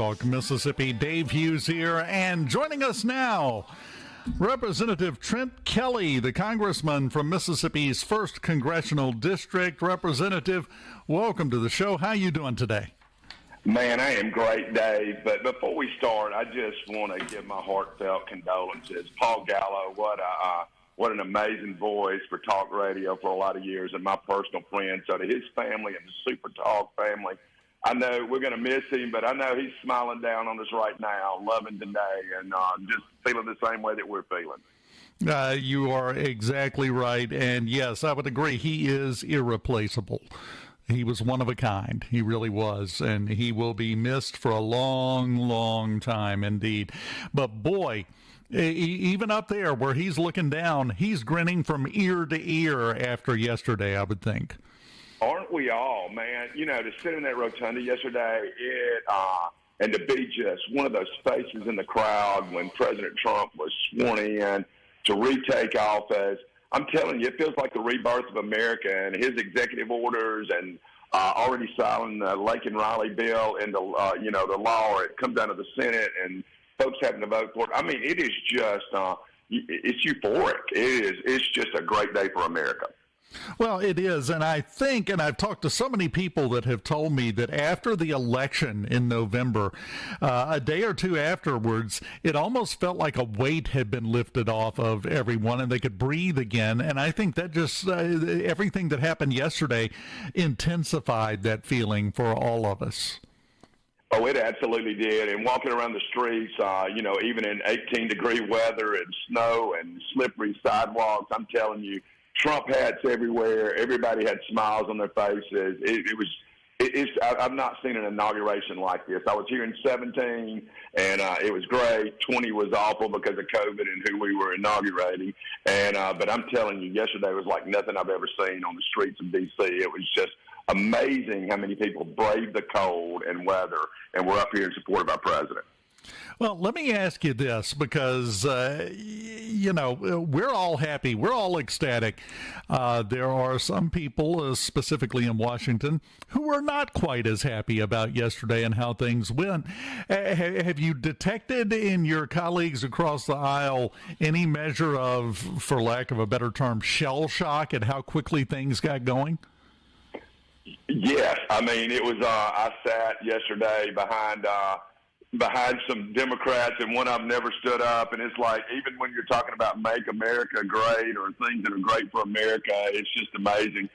SuperTalk Mississippi. Dave Hughes here, and joining us now, Representative Trent Kelly, the congressman from Mississippi's 1st Congressional District. Representative, welcome to the show. How are you doing today? Man, I am great, Dave. But before we start, I just want to give my heartfelt condolences. Paul Gallo, what an amazing voice for talk radio for a lot of years, and my personal friend. So to his family and the SuperTalk family, I know we're going to miss him, but I know he's smiling down on us right now, loving today, and just feeling the same way that we're feeling. You are exactly right. And yes, I would agree. He is irreplaceable. He was one of a kind. He really was. And he will be missed for a long, long time indeed. But boy, even up there where he's looking down, he's grinning from ear to ear after yesterday, I would think. Aren't we all, man? You know, to sit in that rotunda yesterday, and to be just one of those faces in the crowd when President Trump was sworn in to retake office. I'm telling you, it feels like the rebirth of America, and his executive orders and already signing the Lake and Riley bill into, the law, or it comes out of the Senate and folks having to vote for it. I mean, it is just, it's euphoric. It's just a great day for America. Well, it is, and I think, and I've talked to so many people that have told me that after the election in November, a day or two afterwards, it almost felt like a weight had been lifted off of everyone and they could breathe again. And I think that just everything that happened yesterday intensified that feeling for all of us. Oh, it absolutely did. And walking around the streets, even in 18-degree weather and snow and slippery sidewalks, I'm telling you, Trump hats everywhere. Everybody had smiles on their faces. I've not seen an inauguration like this. I was here in 17, and it was great. 20 was awful because of COVID and who we were inaugurating. But I'm telling you, yesterday was like nothing I've ever seen on the streets of D.C. It was just amazing how many people braved the cold and weather and were up here in support of our president. Well, let me ask you this, because, we're all happy. We're all ecstatic. There are some people, specifically in Washington, who are not quite as happy about yesterday and how things went. Have you detected in your colleagues across the aisle any measure of, for lack of a better term, shell shock at how quickly things got going? Yes. I mean, it was, I sat yesterday behind some Democrats, and one of them never stood up. And it's like, even when you're talking about make America great or things that are great for America, it's just amazing.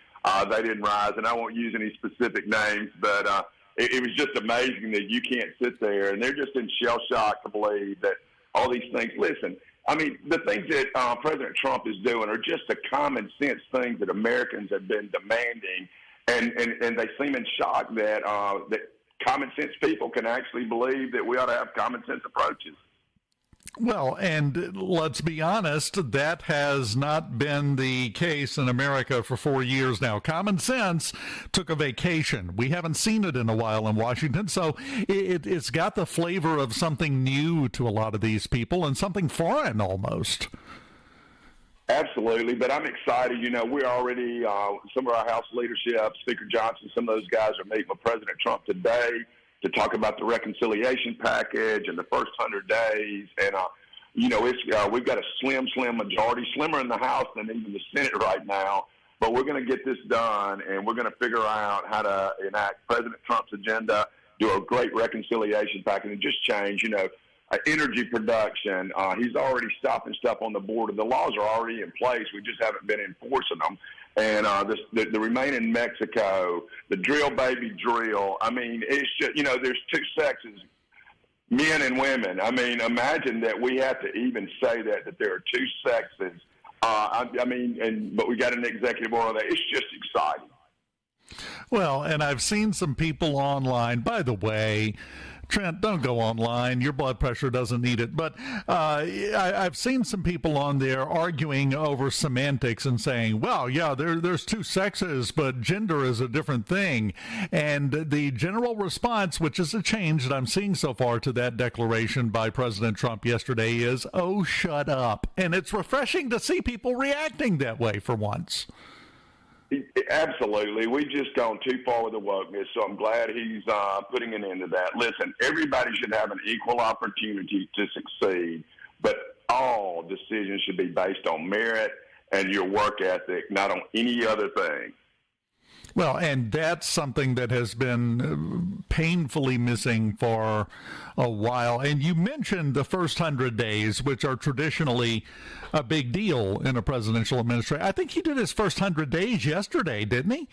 They didn't rise, and I won't use any specific names, but it was just amazing that you can't sit there, and they're just in shell shock to believe that all these things. Listen, I mean, the things that President Trump is doing are just the common sense things that Americans have been demanding, and they seem in shock that common sense people can actually believe that we ought to have common sense approaches. Well, and let's be honest, that has not been the case in America for 4 years now. Common sense took a vacation. We haven't seen it in a while in Washington, so it's got the flavor of something new to a lot of these people and something foreign almost. Absolutely, but I'm excited. You know, we're already, some of our House leadership, Speaker Johnson, some of those guys are meeting with President Trump today to talk about the reconciliation package and the first 100 days. And, we've got a slim majority, slimmer in the House than even the Senate right now. But we're going to get this done, and we're going to figure out how to enact President Trump's agenda, do a great reconciliation package, and just change, energy production. He's already stopping stuff on the border. The laws are already in place. We just haven't been enforcing them. And the Remain in Mexico, the drill baby drill. I mean, it's just, there's two sexes, men and women. I mean, imagine that we have to even say that there are two sexes. But we got an executive order there. It's just exciting. Well, and I've seen some people online, by the way, Trent, don't go online. Your blood pressure doesn't need it. But I've seen some people on there arguing over semantics and saying, well, yeah, there's two sexes, but gender is a different thing. And the general response, which is a change that I'm seeing so far to that declaration by President Trump yesterday, is, oh, shut up. And it's refreshing to see people reacting that way for once. Absolutely. We've just gone too far with the wokeness, so I'm glad he's putting an end to that. Listen, everybody should have an equal opportunity to succeed, but all decisions should be based on merit and your work ethic, not on any other thing. Well, and that's something that has been painfully missing for a while. And you mentioned the first 100 days, which are traditionally a big deal in a presidential administration. I think he did his first 100 days yesterday, didn't he?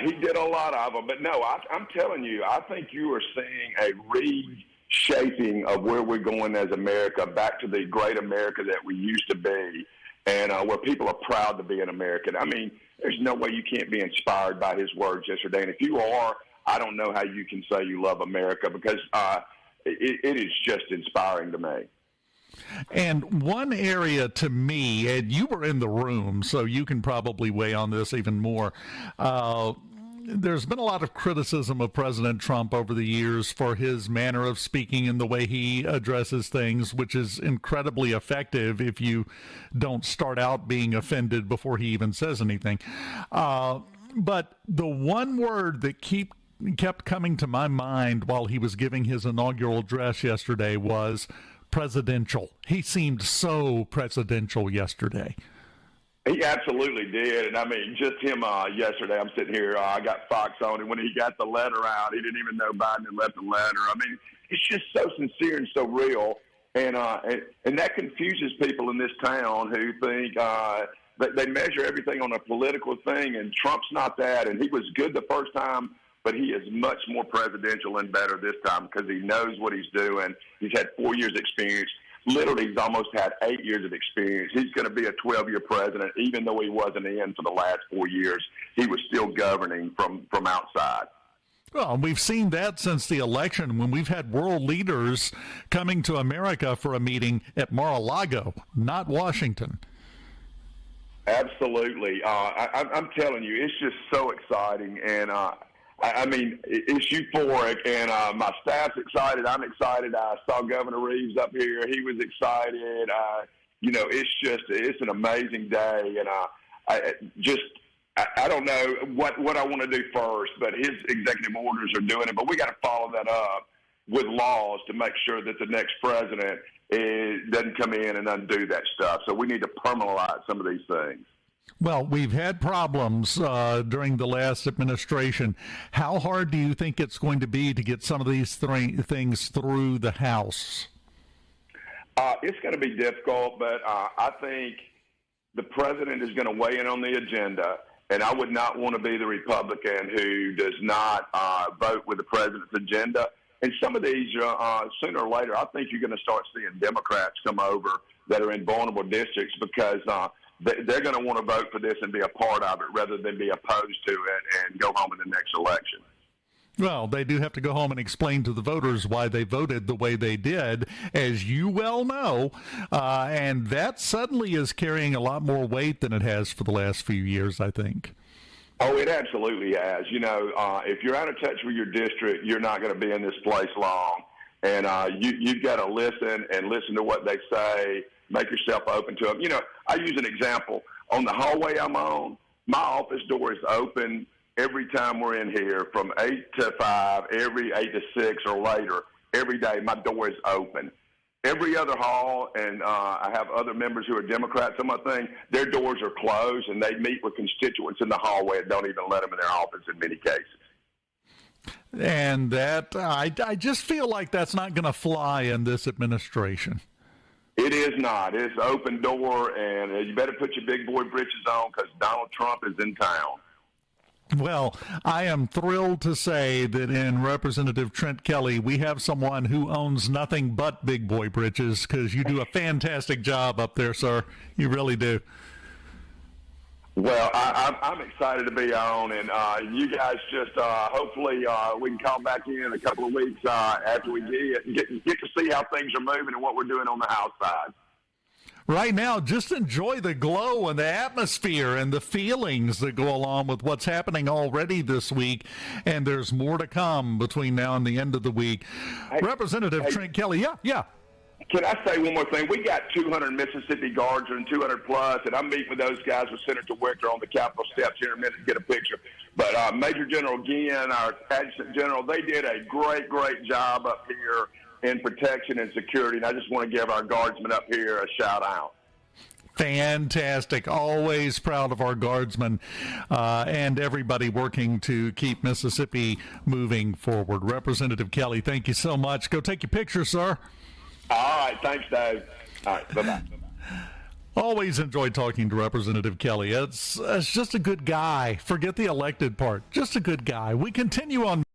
He did a lot of them. But no, I'm telling you, I think you are seeing a reshaping of where we're going as America, back to the great America that we used to be, and where people are proud to be an American. I mean, there's no way you can't be inspired by his words yesterday. And if you are, I don't know how you can say you love America, because it is just inspiring to me. And one area to me, and you were in the room, so you can probably weigh on this even more. There's been a lot of criticism of President Trump over the years for his manner of speaking and the way he addresses things, which is incredibly effective if you don't start out being offended before he even says anything. But the one word that kept coming to my mind while he was giving his inaugural address yesterday was presidential. He seemed so presidential yesterday. He absolutely did. And I mean, just him yesterday, I'm sitting here, I got Fox on, and when he got the letter out, he didn't even know Biden had left the letter. I mean, it's just so sincere and so real. And that confuses people in this town who think that they measure everything on a political thing, and Trump's not that. And he was good the first time, but he is much more presidential and better this time because he knows what he's doing. He's had 4 years experience. Literally, he's almost had 8 years of experience. He's going to be a 12-year president, even though he wasn't in for the last 4 years. He was still governing from outside. Well, we've seen that since the election when we've had world leaders coming to America for a meeting at Mar-a-Lago, not Washington. Absolutely. I'm telling you, it's just so exciting. And I mean, it's euphoric, and my staff's excited. I'm excited. I saw Governor Reeves up here. He was excited. It's an amazing day. And I don't know what I want to do first, but his executive orders are doing it. But we got to follow that up with laws to make sure that the next president doesn't come in and undo that stuff. So we need to permanentize some of these things. Well, we've had problems during the last administration. How hard do you think it's going to be to get some of these things through the House? It's going to be difficult, but I think the president is going to weigh in on the agenda, and I would not want to be the Republican who does not vote with the president's agenda. And some of these, sooner or later, I think you're going to start seeing Democrats come over that are in vulnerable districts because they're going to want to vote for this and be a part of it rather than be opposed to it and go home in the next election. Well, they do have to go home and explain to the voters why they voted the way they did, as you well know, and that suddenly is carrying a lot more weight than it has for the last few years, I think. Oh, it absolutely has. You know, if you're out of touch with your district, you're not going to be in this place long, and you've got to listen to what they say. Make yourself open to them. You know, I use an example. On the hallway I'm on, my office door is open every time we're in here from 8 to 5, every 8 to 6 or later. Every day my door is open. Every other hall, and I have other members who are Democrats on my thing, their doors are closed, and they meet with constituents in the hallway and don't even let them in their office in many cases. And that, I just feel like that's not going to fly in this administration. It is not. It's open door, and you better put your big boy britches on because Donald Trump is in town. Well, I am thrilled to say that in Representative Trent Kelly, we have someone who owns nothing but big boy britches because you do a fantastic job up there, sir. You really do. Well, I'm excited to be on, and you guys just hopefully we can call back in a couple of weeks after we get to see how things are moving and what we're doing on the House side. Right now, just enjoy the glow and the atmosphere and the feelings that go along with what's happening already this week, and there's more to come between now and the end of the week. Representative Trent Kelly, yeah. Can I say one more thing? We got 200 Mississippi Guards and 200 plus, and I'm meeting with those guys with Senator Wicker on the Capitol steps here in a minute to get a picture. But Major General Ginn, our Adjutant General, they did a great, great job up here in protection and security, and I just want to give our Guardsmen up here a shout-out. Fantastic. Always proud of our Guardsmen and everybody working to keep Mississippi moving forward. Representative Kelly, thank you so much. Go take your picture, sir. All right. Thanks, Dave. All right. Bye-bye. Always enjoy talking to Representative Kelly. It's just a good guy. Forget the elected part. Just a good guy. We continue on.